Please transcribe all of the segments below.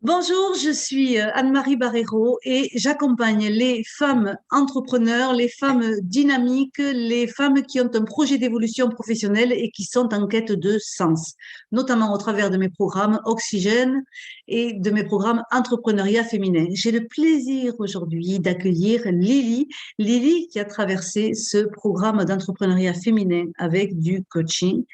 Bonjour, je suis Anne-Marie Barrero et j'accompagne les femmes entrepreneurs, les femmes dynamiques, les femmes qui ont un projet d'évolution professionnelle et qui sont en quête de sens, notamment au travers de mes programmes Oxygène et de mes programmes Entrepreneuriat féminin. J'ai le plaisir aujourd'hui d'accueillir Lily. Lily qui a traversé ce programme d'entrepreneuriat féminin avec du coaching.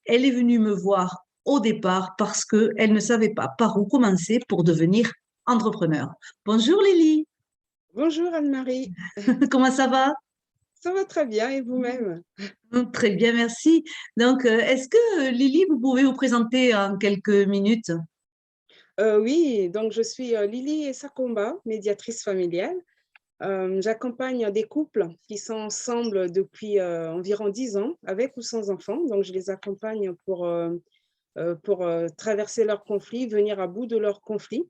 Elle est venue me voir au départ parce qu'elle ne savait pas par où commencer pour devenir entrepreneur. Bonjour Lily, Bonjour Anne-Marie, comment ça va? ça va très bien et vous-même? Très bien, merci. Donc, est-ce que Lily, vous pouvez vous présenter en quelques minutes? Oui, donc je suis Lily Sakomba, médiatrice familiale. J'accompagne des couples qui sont ensemble depuis environ 10 ans, avec ou sans enfants. Donc, je les accompagne pour traverser leurs conflits, venir à bout de leurs conflits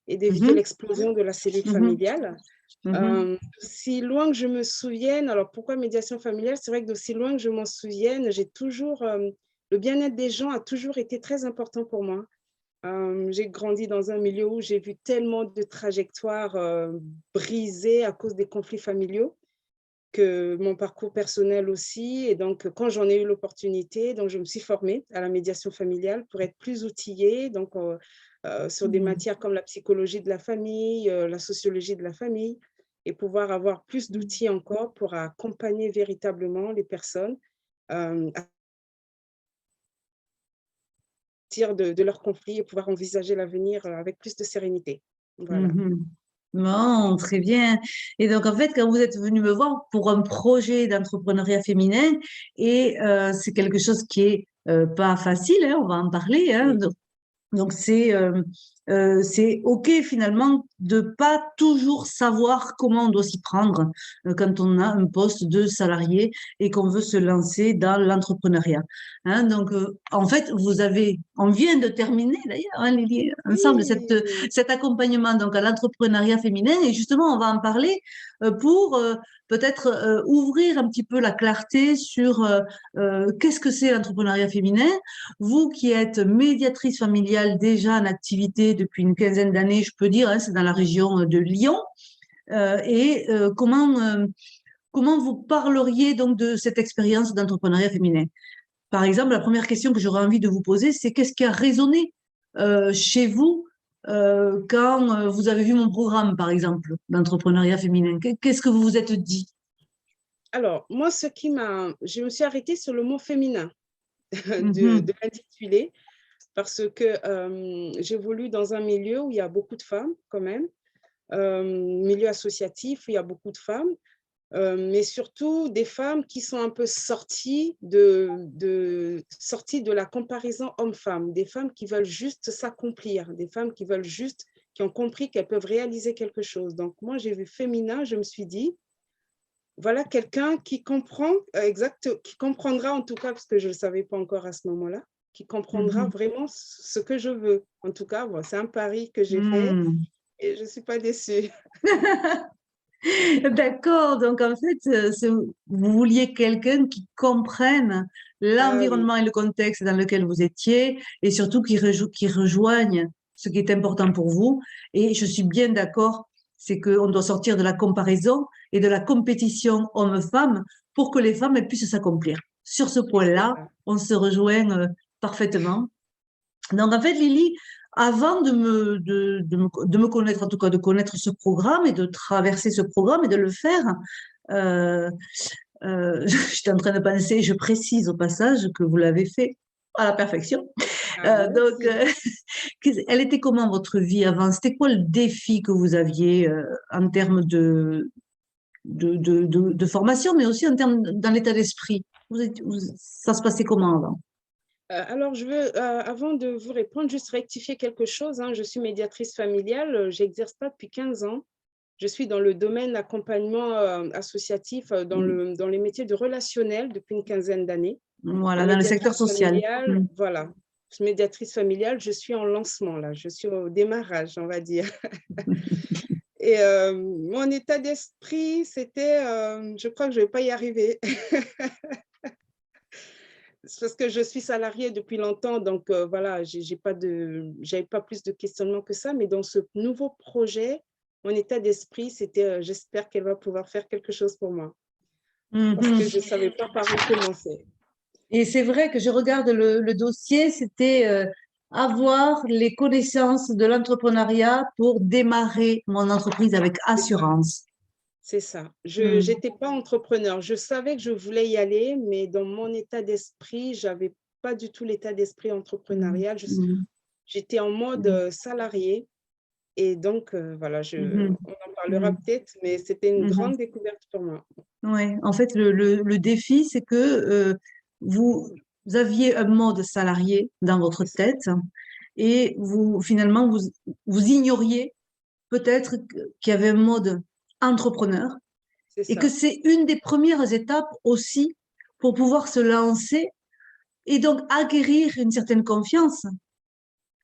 et d'éviter Mhm, l'explosion de la cellule mhm, familiale. mhm, D'aussi loin que je me souvienne, alors pourquoi médiation familiale? C'est vrai que d'aussi loin que je m'en souvienne, j'ai toujours, le bien-être des gens a toujours été très important pour moi. J'ai grandi dans un milieu où j'ai vu tellement de trajectoires brisées à cause des conflits familiaux, que mon parcours personnel aussi. Et donc, quand j'en ai eu l'opportunité, donc je me suis formée à la médiation familiale pour être plus outillée, donc sur des mhm. matières comme la psychologie de la famille, la sociologie de la famille, et pouvoir avoir plus d'outils encore pour accompagner véritablement les personnes à partir de leurs conflits et pouvoir envisager l'avenir avec plus de sérénité. Voilà. Mhm. Bon, très bien. Et donc, en fait, quand vous êtes venu me voir pour un projet d'entrepreneuriat féminin, et c'est quelque chose qui est pas facile, hein, on va en parler, hein, Oui. donc c'est OK finalement de pas toujours savoir comment on doit s'y prendre quand on a un poste de salarié et qu'on veut se lancer dans l'entrepreneuriat. Hein, donc en fait, on vient de terminer d'ailleurs, hein, Lily, ensemble Oui. cet accompagnement donc à l'entrepreneuriat féminin et justement on va en parler pour peut-être ouvrir un petit peu la clarté sur qu'est-ce que c'est l'entrepreneuriat féminin. Vous qui êtes médiatrice familiale déjà en activité depuis une quinzaine d'années, je peux dire, hein, c'est dans la région de Lyon. Comment vous parleriez donc de cette expérience d'entrepreneuriat féminin? Par exemple, la première question que j'aurais envie de vous poser, c'est qu'est-ce qui a résonné chez vous quand vous avez vu mon programme, par exemple, d'entrepreneuriat féminin? Qu'est-ce que vous vous êtes dit? Alors, moi, je me suis arrêtée sur le mot féminin de Mhm, l'intitulé parce que j'évolue dans un milieu où il y a beaucoup de femmes quand même, milieu associatif où il y a beaucoup de femmes, mais surtout des femmes qui sont un peu sorties de la comparaison homme-femme, des femmes qui veulent juste s'accomplir, des femmes qui ont compris qu'elles peuvent réaliser quelque chose. Donc, moi, j'ai vu féminin, je me suis dit, voilà quelqu'un qui comprend, qui comprendra en tout cas, parce que je ne le savais pas encore à ce moment-là, qui comprendra mhm, vraiment ce que je veux. En tout cas, bon, c'est un pari que j'ai fait mhm. et je ne suis pas déçue. D'accord, donc en fait, vous vouliez quelqu'un qui comprenne Ah oui, l'environnement et le contexte dans lequel vous étiez et surtout qui rejoigne ce qui est important pour vous. Et je suis bien d'accord, c'est qu'on doit sortir de la comparaison et de la compétition homme-femme pour que les femmes elles puissent s'accomplir. Sur ce c'est point-là, ça. on se rejoint parfaitement. Donc, en fait, Lily, avant de me connaître, en tout cas de connaître ce programme et de traverser ce programme et de le faire, euh, j'étais en train de penser, je précise au passage que vous l'avez fait à la perfection. Ah, Donc, merci. elle était comment votre vie avant? C'était quoi le défi que vous aviez en termes de formation, mais aussi en termes dans l'état d'esprit? Ça se passait comment avant? Alors, je veux, avant de vous répondre, juste rectifier quelque chose, hein. Je suis médiatrice familiale, j'exerce pas depuis 15 ans. Je suis dans le domaine d'accompagnement associatif dans les métiers de relationnel depuis une quinzaine d'années. Voilà, En dans le secteur médiatrice social. familiale, Mm. voilà. Médiatrice familiale, je suis en lancement là, je suis au démarrage, on va dire. Et mon état d'esprit, c'était, je crois que je ne vais pas y arriver. c'est parce que je suis salariée depuis longtemps, donc voilà, j'avais pas plus de questionnements que ça, mais dans ce nouveau projet, mon état d'esprit, c'était j'espère qu'elle va pouvoir faire quelque chose pour moi, parce que je Mhm. savais pas par où commencer. Et c'est vrai que je regarde le dossier, c'était avoir les connaissances de l'entrepreneuriat pour démarrer mon entreprise avec C'est ça. assurance. C'est ça. Je Mm. n'étais pas entrepreneur. Je savais que je voulais y aller, mais dans mon état d'esprit, j'avais pas du tout l'état d'esprit Mm. entrepreneurial. Mm. J'étais en mode Mm. salarié. Et donc, voilà, Mhm. on en parlera Mhm. peut-être, mais c'était une Mhm. grande découverte pour moi. Ouais. En fait, le défi, c'est que vous aviez un mode salarié dans votre C'est ça. tête et finalement, vous ignoriez peut-être qu'il y avait un mode entrepreneur C'est et que ça. c'est une des premières étapes aussi pour pouvoir se lancer et donc acquérir une certaine confiance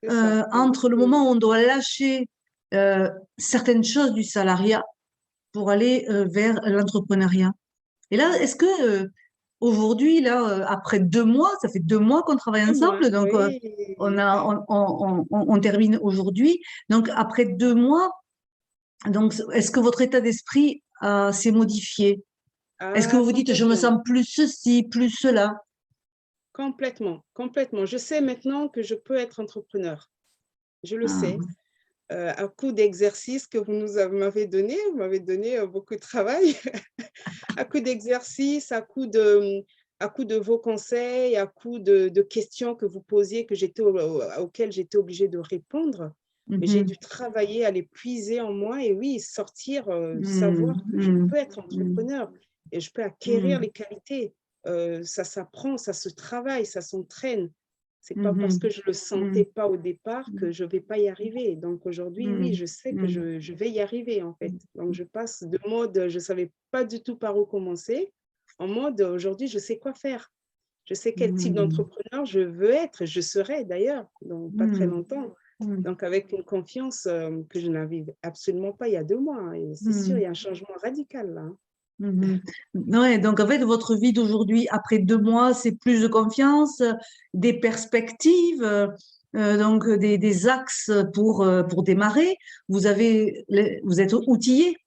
C'est ça. entre le Exactement. moment où on doit lâcher certaines choses du salariat pour aller vers l'entrepreneuriat. Et là, Oui. est-ce que aujourd'hui, là, après 2 mois, ça fait 2 mois qu'on travaille 2 mois, ensemble, donc oui. on termine aujourd'hui. Donc après 2 mois, donc est-ce que votre état d'esprit s'est modifié? Est-ce que Ah, vous vous dites, je me complètement. sens plus ceci, plus cela? Complètement. Complètement. Je sais maintenant que je peux être entrepreneur. Je le sais. Ah. À coup d'exercices que vous m'avez donné beaucoup de travail. À coup d'exercices, à coup de vos conseils, à coup de questions que vous posiez, auxquelles j'étais obligée de répondre. Mais j'ai Mhm. dû travailler à les puiser en moi et oui, sortir, Mhm. savoir que je Mhm. peux être Mhm. entrepreneur et je peux acquérir Mhm. les qualités. Ça s'apprend, ça se travaille, ça s'entraîne. C'est pas parce Mhm. que je le sentais pas au départ que je vais pas y arriver. Donc aujourd'hui, oui, Mhm. je sais que Mhm. je vais y arriver en fait. Donc je passe de mode, je savais pas du tout par où commencer, en mode aujourd'hui, je sais quoi faire. Je sais quel type Mhm. d'entrepreneur je veux être, je serai d'ailleurs dans pas très Mhm. longtemps. Mhm. Donc avec une confiance que je n'avais absolument pas il y a 2 mois, hein. Et c'est sûr, il y Mhm. a un changement radical là, hein. Mhm. Ouais, donc en fait, votre vie d'aujourd'hui, après 2 mois, c'est plus de confiance, des perspectives, donc des axes pour démarrer. Vous êtes outillé.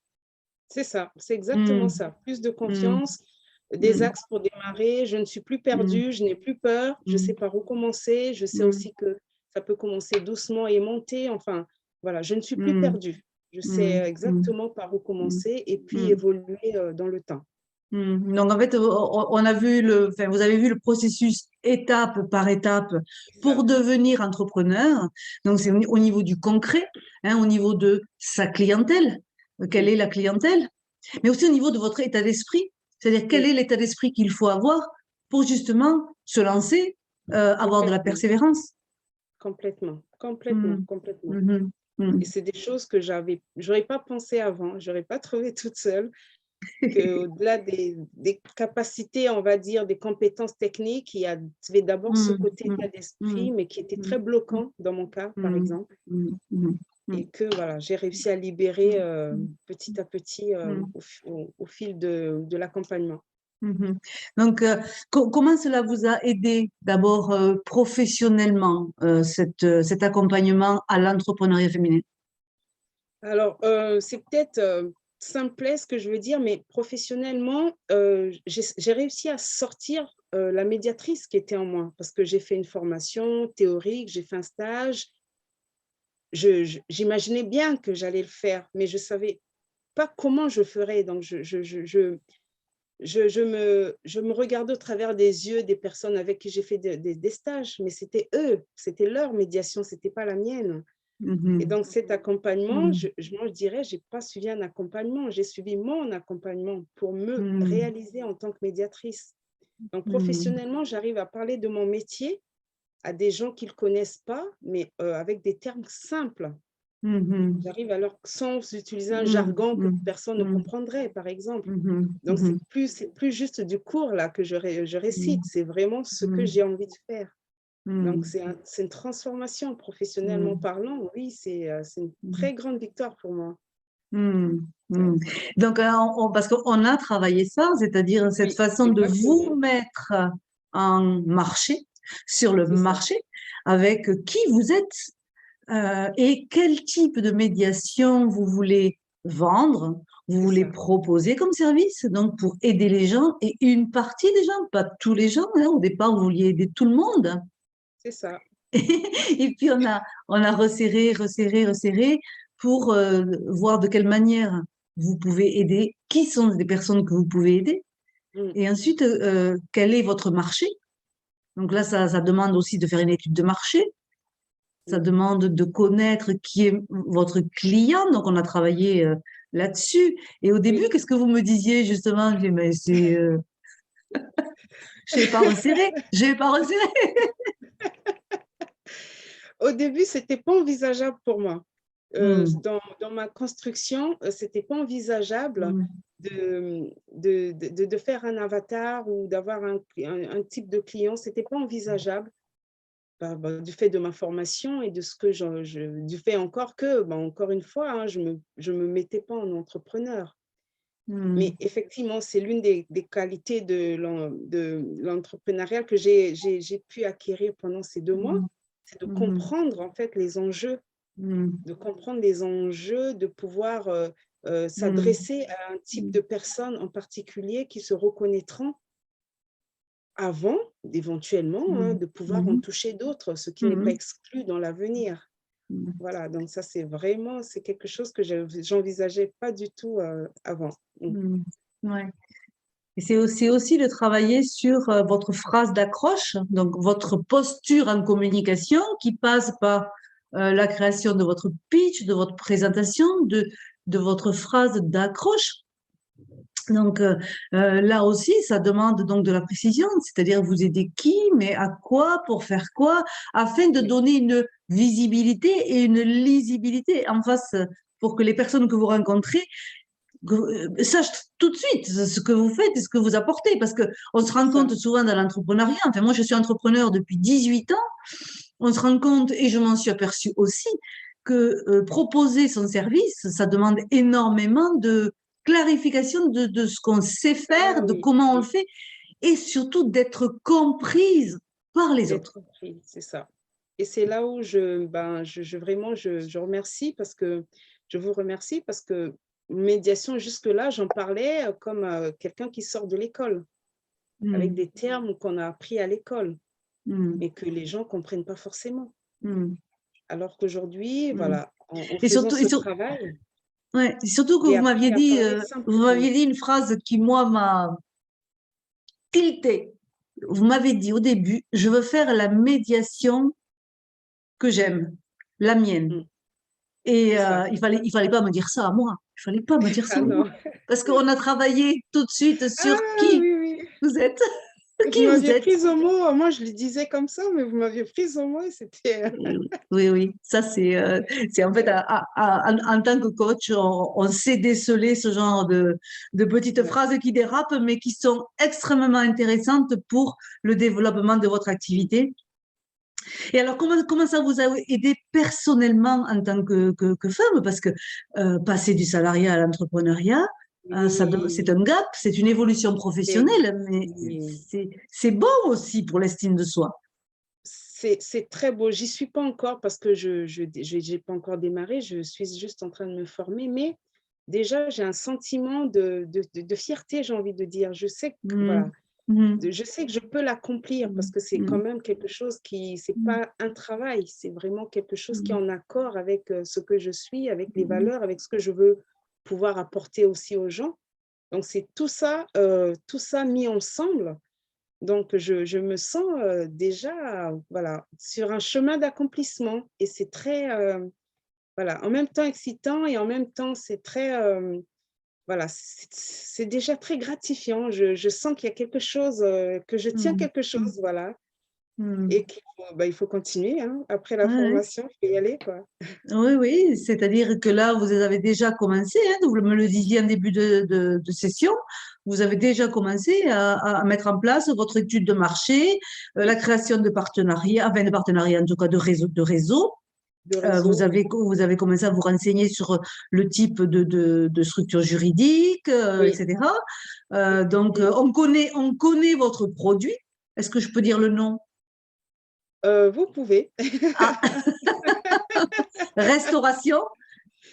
C'est ça, c'est exactement Mhm. ça. Plus de Mhm. confiance, des Mhm. axes pour démarrer. Je ne suis plus Mhm. perdue, je n'ai plus peur, je sais Mhm. par où commencer. Je sais Mhm. aussi que ça peut commencer doucement et monter. Enfin, voilà, je ne suis plus Mhm. perdue. Je sais Mhm. exactement par où Mhm. commencer et puis Mhm. évoluer dans le temps. Donc en fait, on a vu enfin, vous avez vu le processus étape par étape C'est pour ça, devenir entrepreneur. Donc c'est au niveau du concret, hein, au niveau de sa clientèle, quelle est oui, la clientèle, mais aussi au niveau de votre état d'esprit, c'est-à-dire quel oui, est l'état d'esprit qu'il faut avoir pour justement se lancer, avoir de la complètement, persévérance. complètement, complètement, Mhm. complètement. Mhm. Et c'est des choses que j'aurais pas pensé avant, j'aurais pas trouvé toute seule. Qu'au-delà des capacités, on va dire, des compétences techniques, il y avait d'abord ce Mhm. côté état Mhm. d'esprit, Mhm. mais qui était très Mhm. bloquant dans mon cas, par Mhm. exemple, Mhm. Mhm. et que voilà, j'ai réussi à libérer petit à petit Mhm. au fil de l'accompagnement. Mhm. Donc, comment cela vous a aidé d'abord professionnellement, cet accompagnement à l'entrepreneuriat féminin? Alors, c'est peut-être simplet ce que je veux dire, mais professionnellement, j'ai réussi à sortir la médiatrice qui était en moi, parce que j'ai fait une formation théorique, j'ai fait un stage. J'imaginais bien que j'allais le faire, mais je ne savais pas comment je ferais. Donc, je me regardais au travers des yeux des personnes avec qui j'ai fait des stages, mais c'était eux, c'était leur médiation, ce n'était pas la mienne. Et Mhm. donc, cet accompagnement, Mhm. moi, je dirais, je n'ai pas suivi un accompagnement, j'ai suivi mon accompagnement pour me Mhm. réaliser en tant que médiatrice. Donc, Mhm. professionnellement, j'arrive à parler de mon métier à des gens qui ne le connaissent pas, mais avec des termes simples. Mhm. J'arrive alors sans utiliser un Mhm. jargon que Mhm. personne ne Mhm. comprendrait, par exemple. Mhm. Donc, Mhm. c'est plus juste du cours là que je récite, c'est vraiment ce que Mhm. j'ai envie de faire. Donc, Mhm. c'est une transformation professionnellement Mhm. parlant. Oui, c'est une Mhm. très grande victoire pour moi. Mhm. Mhm. Donc, parce qu'on a travaillé ça, c'est-à-dire cette Oui, façon de vous exactement. mettre en marché, sur le C'est ça. marché, avec qui vous êtes et quel type de médiation vous voulez vendre, vous C'est voulez ça. proposer comme service, donc pour aider les gens et une partie des gens, pas tous les gens. Hein. Au départ, vous vouliez aider tout le monde. C'est ça. Et puis, on a resserré, resserré, resserré pour voir de quelle manière vous pouvez aider, qui sont les personnes que vous pouvez aider. Mm. Et ensuite, quel est votre marché? Donc là, ça demande aussi de faire une étude de marché. Ça Mm. demande de connaître qui est votre client. Donc, on a travaillé là-dessus. Et au début, Oui. qu'est-ce que vous me disiez justement? Je dis, mais je vais pas resserrer, je vais pas resserrer. Au début, c'était pas envisageable pour moi. Hmm, Dans ma construction, c'était pas envisageable hmm, de faire un avatar ou d'avoir un type de client. C'était pas envisageable du fait de ma formation et de ce que du fait encore que, encore une fois, hein, je me mettais pas en entrepreneur. hmm, Mais effectivement, c'est l'une des qualités de l'entrepreneuriat que j'ai pu acquérir pendant ces 2 mois, hmm, c'est de hmm, comprendre en fait les enjeux, hmm, de pouvoir hmm, s'adresser à un type hmm, de personnes en particulier qui se reconnaîtront avant, éventuellement, hein, hmm, de pouvoir en hmm, toucher d'autres, ce qui n'est pas hmm, exclu dans l'avenir. hmm, Voilà, donc ça, c'est quelque chose que j'envisageais pas du tout avant. Mm. hmm. Ouais. Et c'est aussi de travailler sur votre phrase d'accroche, donc votre posture en communication qui passe par la création de votre pitch, de votre présentation, de votre phrase d'accroche. Donc là aussi, ça demande donc de la précision, c'est-à-dire vous aidez qui, mais à quoi, pour faire quoi, afin de Oui, donner une visibilité et une lisibilité en face pour que les personnes que vous rencontrez sache tout de suite ce que vous faites et ce que vous apportez, parce que on se c'est rend ça. compte souvent dans l'entrepreneuriat, enfin moi je suis entrepreneur depuis 18 ans, on se rend compte, et je m'en suis aperçue aussi, que proposer son service, ça demande énormément de clarification de ce qu'on sait Ah faire, de oui, comment on le oui. fait, et surtout d'être comprise par les D'être autres. compris, c'est ça. Et c'est là où vraiment, je remercie parce que je vous remercie parce que médiation, jusque-là, j'en parlais comme quelqu'un qui sort de l'école, avec Mm, des termes qu'on a appris à l'école, mm, mais que les gens ne comprennent pas forcément. mm, Alors qu'aujourd'hui, mm. voilà, en Et faisant surtout, ce travail, ouais, surtout que j'ai appris à parler vous simplement. m'aviez dit une phrase qui, moi, m'a tilté. Vous m'avez dit au début, je veux faire la médiation que j'aime, la mienne. Mm, c'est Et ça. il fallait pas me dire ça à moi. Il fallait pas me dire ça Ah à moi. non. Parce qu'on a travaillé tout de suite sur Ah qui oui, oui. vous êtes, Vous qui vous m'aviez êtes. prise au mot. Moi, je le disais comme ça, mais vous m'aviez prise au mot et c'était… Oui, oui, ça c'est en fait en tant que coach, on sait déceler ce genre de petites Ouais. phrases qui dérapent, mais qui sont extrêmement intéressantes pour le développement de votre activité. Et alors, comment ça vous a aidé personnellement en tant que femme? Parce que passer du salariat à l'entrepreneuriat, c'est Oui, un gap, c'est une évolution c'est professionnelle, mais oui. c'est bon aussi pour l'estime de soi. C'est très beau. J'y suis pas encore parce que j'ai pas encore démarré. Je suis juste en train de me former, mais déjà, j'ai un sentiment de fierté, j'ai envie de dire. Je sais que, Mm, voilà, mm, je sais que je peux l'accomplir parce mm, que c'est quand mm, même quelque chose c'est mm, pas un travail, c'est vraiment quelque chose qui est mm, en accord avec ce que je suis, avec les mm, valeurs, avec ce que je veux pouvoir apporter aussi aux gens. Donc, c'est tout ça mis ensemble. Donc, je me sens déjà voilà, sur un chemin d'accomplissement et c'est très, voilà, en même temps excitant et en même temps, c'est très, voilà, c'est déjà très gratifiant. Je sens qu'il y a quelque chose, que je tiens mm, quelque mm, chose, voilà, mm. et il faut continuer, hein. Après la Ouais, ouais. formation, il faut y aller, quoi. Oui, oui, c'est-à-dire que là, vous avez déjà commencé, hein, vous me le disiez en début de session, vous avez déjà commencé à mettre en place votre étude de marché, la Oui, création de partenariats, enfin de partenariats, en tout cas de réseaux. de réseau, oui. Vous avez commencé à vous renseigner sur le type de structure juridique, Oui, etc. oui, Donc, on connaît votre produit. Est-ce que je peux dire le nom? Vous pouvez, Ah, restauration.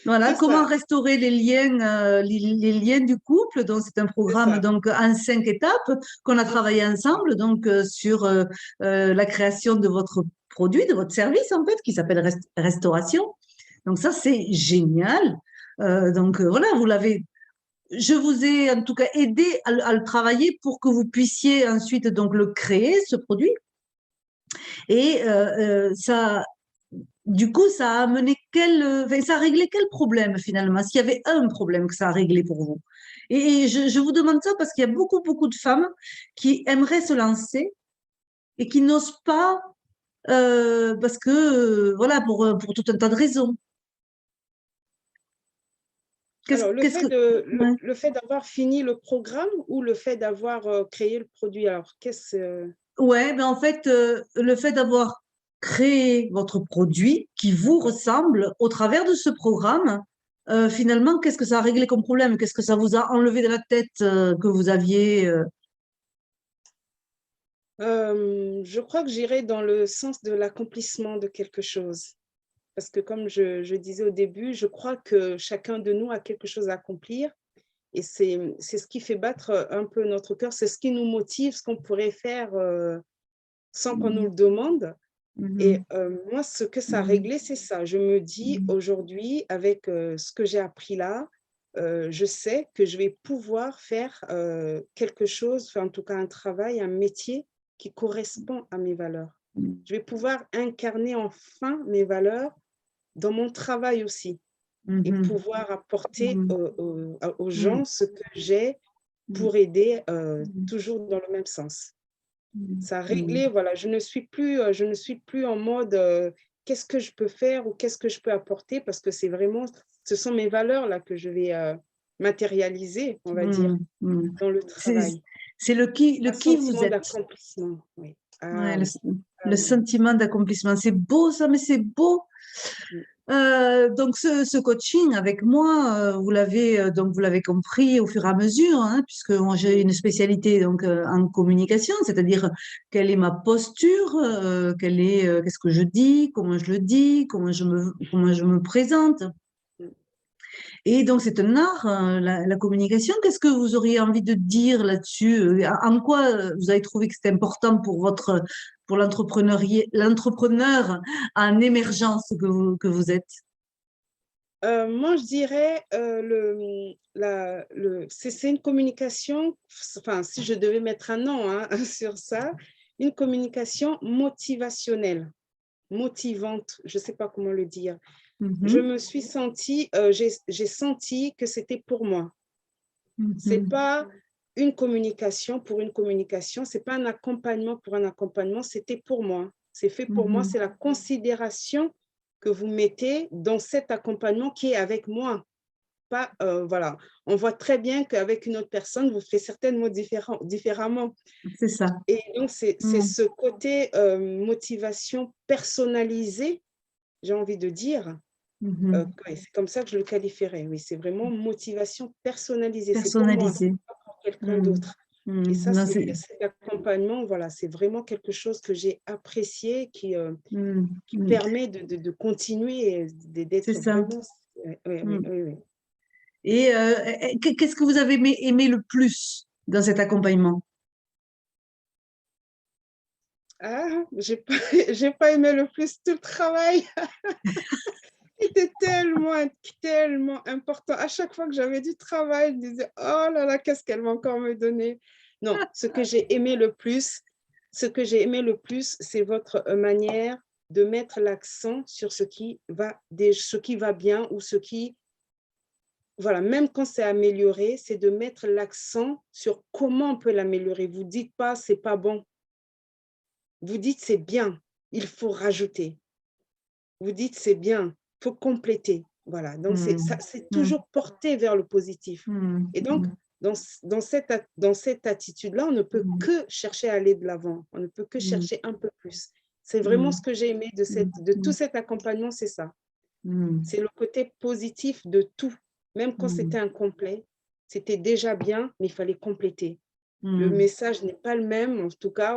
Voilà, c'est comment ça, restaurer les liens du couple. Donc, c'est un c'est programme ça. donc en 5 étapes qu'on a travaillé ensemble donc sur la création de votre produit, de votre service en fait, qui s'appelle Restauration. Donc ça, c'est génial. Voilà, je vous ai en tout cas aidé à le travailler pour que vous puissiez ensuite donc le créer, ce produit. Et ça, du coup, ça a amené enfin, ça a réglé quel problème finalement? S'il y avait un problème que ça a réglé pour vous. Et je vous demande ça parce qu'il y a beaucoup, beaucoup de femmes qui aimeraient se lancer et qui n'osent pas parce que, voilà, pour tout un tas de raisons. Alors, le Qu'est-ce fait que, de, ouais. le fait d'avoir fini le programme ou le fait d'avoir créé le produit, alors qu'est-ce… Ouais, ben en fait, le fait d'avoir créé votre produit qui vous ressemble au travers de ce programme, finalement, qu'est-ce que ça a réglé comme problème? Qu'est-ce que ça vous a enlevé de la tête que vous aviez Je crois que j'irai dans le sens de l'accomplissement de quelque chose. Parce que comme je disais au début, je crois que chacun de nous a quelque chose à accomplir. Et c'est ce qui fait battre un peu notre cœur, c'est ce qui nous motive, ce qu'on pourrait faire sans qu'on nous Mhm, le demande. Et mhm, moi, ce que ça a mhm, réglé, c'est ça. Je me dis mhm, aujourd'hui, avec ce que j'ai appris là, je sais que je vais pouvoir faire quelque chose, enfin, en tout cas un travail, un métier qui correspond à mes valeurs. Je vais pouvoir incarner enfin mes valeurs dans mon travail aussi et mhm, pouvoir apporter mhm, aux mhm, gens ce que j'ai mhm, pour aider mhm, toujours dans le même sens. mhm, Ça a mhm, réglé, voilà, je ne suis plus en mode qu'est-ce que je peux faire ou qu'est-ce que je peux apporter parce que c'est vraiment, ce sont mes valeurs là que je vais matérialiser, on va dire, mhm, mhm. dans le C'est, travail. c'est le Un qui vous sentiment êtes. d'accomplissement, oui. Ouais, Ah oui, ah le oui. sentiment d'accomplissement. C'est beau ça, mais c'est beau. Mm. Donc ce coaching avec moi, donc vous l'avez compris au fur et à mesure, hein, puisque moi j'ai une spécialité donc en communication, c'est-à-dire quelle est ma posture, qu'est-ce que je dis, comment je le dis, comment je me présente. Mm. Et donc c'est un art, la communication. Qu'est-ce que vous auriez envie de dire là-dessus? En quoi vous avez trouvé que c'était important pour l'entrepreneur en émergence que vous êtes? Moi, je dirais c'est une communication, enfin, si je devais mettre un nom hein, sur ça, une communication motivationnelle, motivante, je ne sais pas comment le dire. Je Mhm, me suis sentie, j'ai senti que c'était pour moi. C'est mhm, pas une communication pour une communication, c'est pas un accompagnement pour un accompagnement, c'était pour moi. C'est fait pour moi, mhm, c'est la considération que vous mettez dans cet accompagnement qui est avec moi. Pas, voilà. On voit très bien qu'avec une autre personne, vous faites certainement différemment. c'est ça. Et donc, c'est Mhm, ce côté motivation personnalisée, j'ai envie de dire. mhm. Ouais, c'est comme ça que je le qualifierais. Oui, c'est vraiment motivation personnalisée. C'est pour moi, c'est Personnalisé. pas pour quelqu'un Mhm, d'autre. Et mhm. ça, Non, c'est cet accompagnement, voilà, c'est vraiment quelque chose que j'ai apprécié, mhm, qui mhm. permet de continuer, C'est d'être ça. vraiment… Oui, oui, oui, Mhm. oui, oui. Et qu'est-ce que vous avez aimé le plus dans cet accompagnement? Ah, j'ai pas aimé le plus tout le travail. C'était tellement, tellement important. À chaque fois que j'avais du travail, je disais, oh là là, qu'est-ce qu'elle va encore me donner? Non, ce que j'ai aimé le plus, c'est votre manière de mettre l'accent sur ce qui va bien ou ce qui, voilà, même quand c'est amélioré, c'est de mettre l'accent sur comment on peut l'améliorer. Vous dites pas, c'est pas bon. Vous dites, c'est bien, il faut rajouter. Vous dites, c'est bien, il faut compléter. Voilà, donc Mhm, c'est mhm, toujours porté vers le positif. mhm, Et donc, mhm, dans cette attitude-là, on ne peut que chercher à aller de l'avant, on ne peut que mhm, chercher un peu plus. C'est vraiment ce mhm, que j'ai aimé de tout mhm, cet accompagnement, c'est ça. mhm, C'est le côté positif de tout. Même quand c'était mhm, incomplet, c'était déjà bien, mais il fallait compléter. Le mm, message n'est pas le même, en tout cas,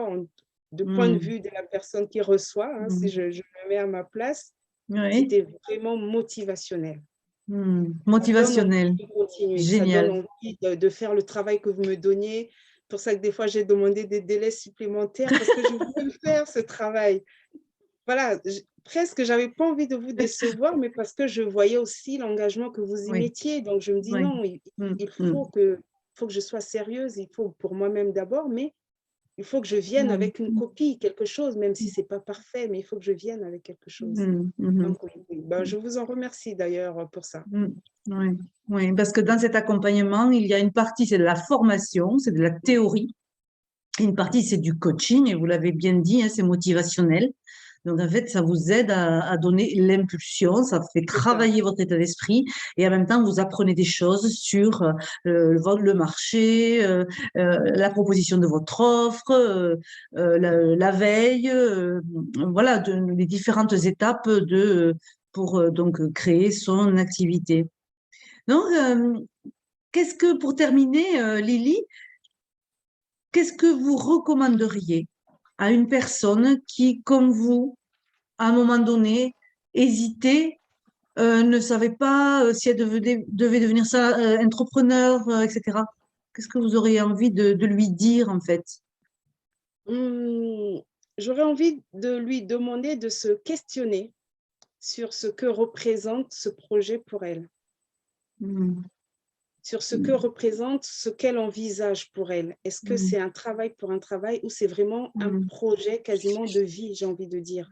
de point de mm, vue de la personne qui reçoit, hein, si mm. je me mets à ma place, Oui, c'était vraiment motivationnel. Ça donne envie motivationnel, de continuer, ça donne génial. envie de faire le travail que vous me donniez. C'est pour ça que des fois, j'ai demandé des délais supplémentaires parce que je voulais le faire, ce travail. Voilà, presque, j'avais pas envie de vous décevoir, mais parce que je voyais aussi l'engagement que vous y Oui, mettiez. Donc, je me dis oui. non, Mm, il mm, faut que je sois sérieuse, il faut pour moi-même d'abord, mais il faut que je vienne mm, avec une copie, quelque chose, même si c'est pas parfait, mais il faut que je vienne avec quelque chose. mm, mm, Donc, oui, oui. Ben, je vous en remercie d'ailleurs pour ça. mm. Oui, oui, parce que dans cet accompagnement, il y a une partie, c'est de la formation, c'est de la théorie. Une partie, c'est du coaching, et vous l'avez bien dit, hein, c'est motivationnel. Donc, en fait, ça vous aide à donner l'impulsion, ça fait C'est ça. travailler votre état d'esprit, et en même temps, vous apprenez des choses sur le marché, la proposition de votre offre, la veille, voilà, les différentes étapes pour donc créer son activité. Donc, qu'est-ce que, pour terminer, Lily, qu'est-ce que vous recommanderiez à une personne qui, comme vous, à un moment donné, hésitait, ne savait pas si elle devait devenir ça, entrepreneur, etc. Qu'est-ce que vous auriez envie de lui dire, en fait? Hum, J'aurais envie de lui demander de se questionner sur ce que représente ce projet pour elle, Mm, sur ce que mm, représente ce qu'elle envisage pour elle. Est-ce que mm, c'est un travail pour un travail ou c'est vraiment un mm, projet quasiment de vie, j'ai envie de dire.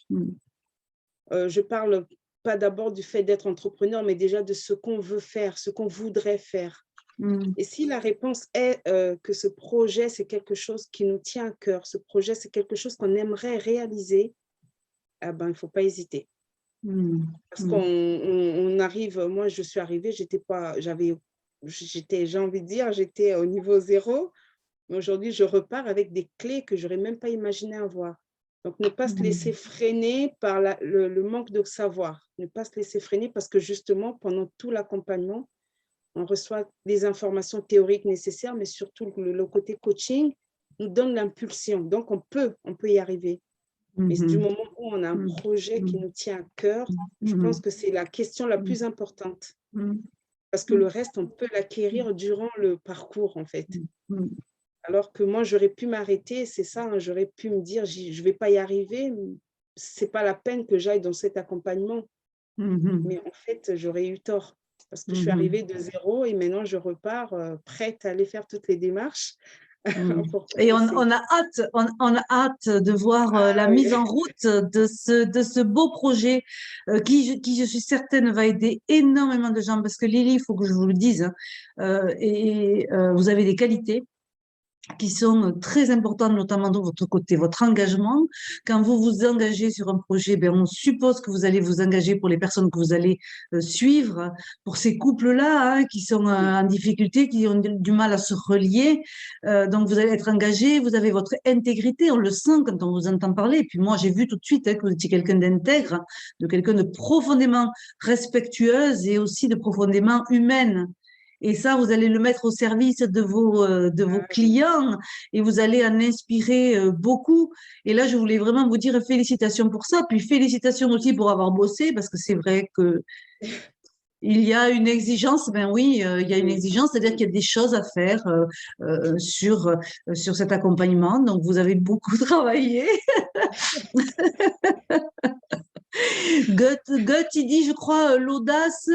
mm, mm, Je parle pas d'abord du fait d'être entrepreneur, mais déjà de ce qu'on veut faire, ce qu'on voudrait faire. mm, Et si la réponse est que ce projet, c'est quelque chose qui nous tient à cœur, ce projet, c'est quelque chose qu'on aimerait réaliser, eh ben, il ne faut pas hésiter. mm, Parce mm, qu'on arrive, moi, je suis arrivée, j'ai envie de dire, j'étais au niveau zéro. Mais aujourd'hui, je repars avec des clés que je n'aurais même pas imaginé avoir. Donc, ne pas se laisser mm, freiner par le manque de savoir. Ne pas se laisser freiner parce que justement, pendant tout l'accompagnement, on reçoit des informations théoriques nécessaires, mais surtout le côté coaching nous donne l'impulsion. Donc, on peut y arriver. Mais du mm, moment où on a un mm, projet qui mm, nous tient à cœur, je pense mm, que c'est la question la mm, plus importante. mm, Parce que mm, le reste, on peut l'acquérir durant le parcours, en fait. mm, Alors que moi, j'aurais pu m'arrêter, c'est ça, hein, j'aurais pu me dire, je ne vais pas y arriver, c'est pas la peine que j'aille dans cet accompagnement. mm, Mais en fait, j'aurais eu tort parce que je suis mm. arrivée de zéro et maintenant je repars prête à aller faire toutes les démarches Mm. pour Et commencer. on a hâte de voir la Ah mise oui, en route de ce beau projet qui, je suis certaine, va aider énormément de gens. Parce que Lily, il faut que je vous le dise, hein, vous avez des qualités qui sont très importantes, notamment de votre côté, votre engagement. Quand vous vous engagez sur un projet, ben, on suppose que vous allez vous engager pour les personnes que vous allez suivre, pour ces couples-là hein, qui sont oui, en difficulté, qui ont du mal à se relier. Donc, vous allez être engagé, vous avez votre intégrité, on le sent quand on vous entend parler. Et puis moi, j'ai vu tout de suite hein, que vous étiez quelqu'un d'intègre, de quelqu'un de profondément respectueuse et aussi de profondément humaine. Et ça, vous allez le mettre au service de vos ah oui. clients et vous allez en inspirer beaucoup. Et là, je voulais vraiment vous dire félicitations pour ça. Puis félicitations aussi pour avoir bossé parce que c'est vrai que il y a une exigence. Ben oui, il y a une Oui, exigence, c'est-à-dire qu'il y a des choses à faire sur cet accompagnement. Donc, vous avez beaucoup travaillé. Goethe, il dit, je crois, l'audace,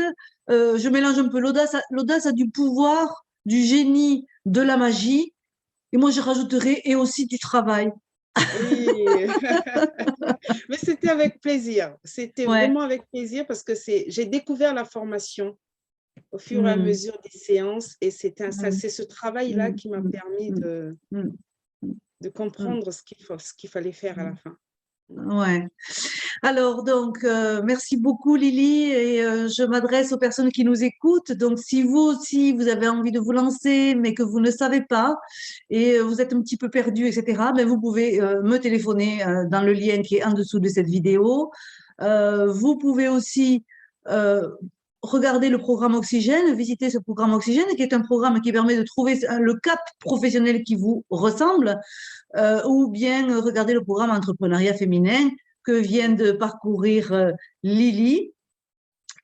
je mélange un peu, l'audace a du pouvoir, du génie, de la magie. Et moi, je rajouterais, et aussi du travail. oui. Mais c'était avec plaisir. C'était Ouais. vraiment avec plaisir parce que j'ai découvert la formation au fur et à Mm, mesure des séances et mm, c'est ce travail-là mm, qui m'a mm, permis mm, mm, de mm, comprendre ce qu'il fallait faire à la mm. fin. Ouais. Alors, donc, merci beaucoup, Lily, et je m'adresse aux personnes qui nous écoutent. Donc, si vous aussi, vous avez envie de vous lancer, mais que vous ne savez pas, et vous êtes un petit peu perdu, etc., ben, vous pouvez me téléphoner dans le lien qui est en dessous de cette vidéo. Vous pouvez aussi regardez le programme Oxygène, visitez ce programme Oxygène, qui est un programme qui permet de trouver le cap professionnel qui vous ressemble, ou bien regardez le programme Entrepreneuriat féminin que vient de parcourir Lily.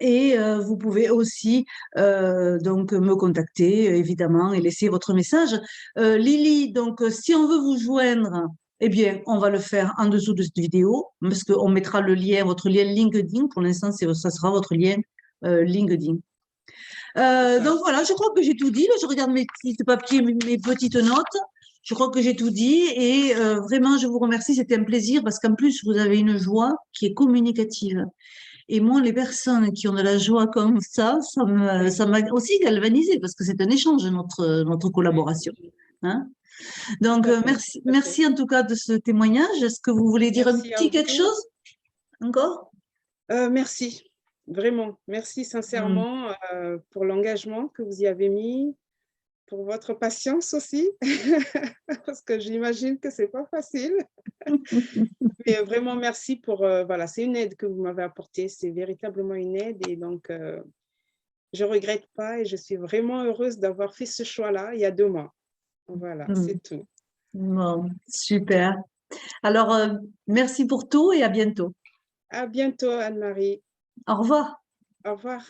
Et vous pouvez aussi donc me contacter évidemment et laisser votre message. Lily, donc si on veut vous joindre, eh bien on va le faire en dessous de cette vidéo parce qu'on mettra le lien, votre lien LinkedIn. Pour l'instant, ça sera votre lien LinkedIn. Donc voilà, je crois que j'ai tout dit. Là, je regarde mes petits papiers, mes petites notes. Je crois que j'ai tout dit et vraiment, je vous remercie. C'était un plaisir parce qu'en plus, vous avez une joie qui est communicative. Et moi, les personnes qui ont de la joie comme ça m'a aussi galvanisé parce que c'est un échange, notre collaboration. Hein? Donc, merci en tout cas de ce témoignage. Est-ce que vous voulez dire un petit quelque chose encore? Merci, vraiment. Merci sincèrement pour l'engagement que vous y avez mis, pour votre patience aussi, parce que j'imagine que c'est pas facile. Mais vraiment, merci pour, voilà, c'est une aide que vous m'avez apportée, c'est véritablement une aide et donc, je regrette pas et je suis vraiment heureuse d'avoir fait ce choix-là il y a 2 mois. Voilà, c'est tout. Bon, super. Alors, merci pour tout et à bientôt. À bientôt, Anne-Marie. Au revoir. Au revoir.